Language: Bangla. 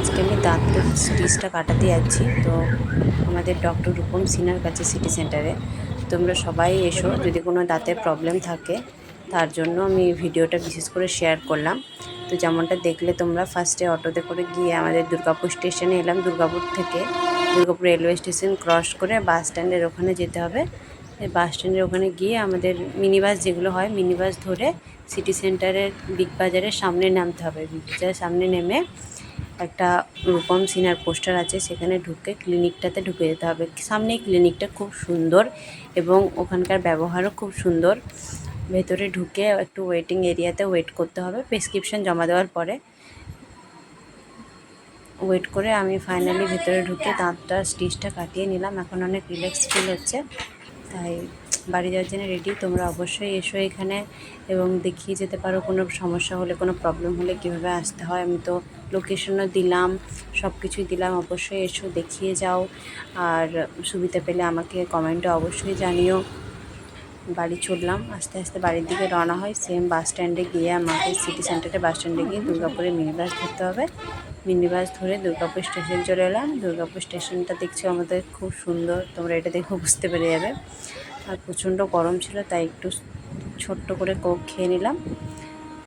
আজকে আমি দাঁতের স্টিচটা কাটাতে যাচ্ছি। তো আমাদের ডক্টর রূপম সিনহার কাছে সিটি সেন্টারে তোমরা সবাই এসো যদি কোনো দাঁতের প্রবলেম থাকে। তার জন্য আমি এই ভিডিওটা বিশেষ করে শেয়ার করলাম। তো যেমনটা দেখলে তোমরা ফার্স্টে অটোতে করে গিয়ে আমাদের দুর্গাপুর স্টেশনে এলাম। দুর্গাপুর থেকে দুর্গাপুর রেলওয়ে স্টেশন ক্রস করে বাস স্ট্যান্ডের ওখানে যেতে হবে। এই বাস স্ট্যান্ডের ওখানে গিয়ে আমাদের মিনি বাস যেগুলো হয় মিনি বাস ধরে সিটি সেন্টারের বিগ বাজারের সামনে নামতে হবে। বিগ বাজারের সামনে নেমে একটা রূপম সিনহার পোস্টার আছে, সেখানে ঢুকে ক্লিনিকটাতে ঢুকে যেতে হবে। সামনেই ক্লিনিকটা খুব সুন্দর এবং ওখানকার ব্যবহারও খুব সুন্দর। ভেতরে ঢুকে একটু ওয়েটিং এরিয়াতে ওয়েট করতে হবে প্রেসক্রিপশন জমা দেওয়ার পরে। ওয়েট করে আমি ফাইনালি ভেতরে ঢুকে দাঁতটা স্টিচটা কাটিয়ে নিলাম। এখন অনেক রিল্যাক্স ফিল হচ্ছে, তাই বাড়ি যাওয়ার জন্য রেডি। তোমরা অবশ্যই এসো এখানে এবং দেখিয়ে যেতে পারো। কোনো সমস্যা হলে, কোনো প্রবলেম হলে কীভাবে আসতে হয় আমি তো লোকেশনও দিলাম, সব কিছুই দিলাম। অবশ্যই এসো, দেখিয়ে যাও। আর সুবিধা পেলে আমাকে কমেন্টে অবশ্যই জানিও। বাড়ি চললাম, আস্তে আস্তে বাড়ির দিকে রওনা হয়। সেম বাস স্ট্যান্ডে গিয়ে আমাকে সিটি সেন্টারে বাস স্ট্যান্ডে গিয়ে দুর্গাপুরে মিনি বাস ধরতে হবে। মিনি বাস ধরে দুর্গাপুর স্টেশন চলে এলাম। দুর্গাপুর স্টেশনটা দেখছো আমাদের খুব সুন্দর, তোমরা এটা দেখে বুঝতে পেরে যাবে। আর প্রচণ্ড গরম ছিল, তাই একটু ছোট্ট করে কোক খেয়ে নিলাম।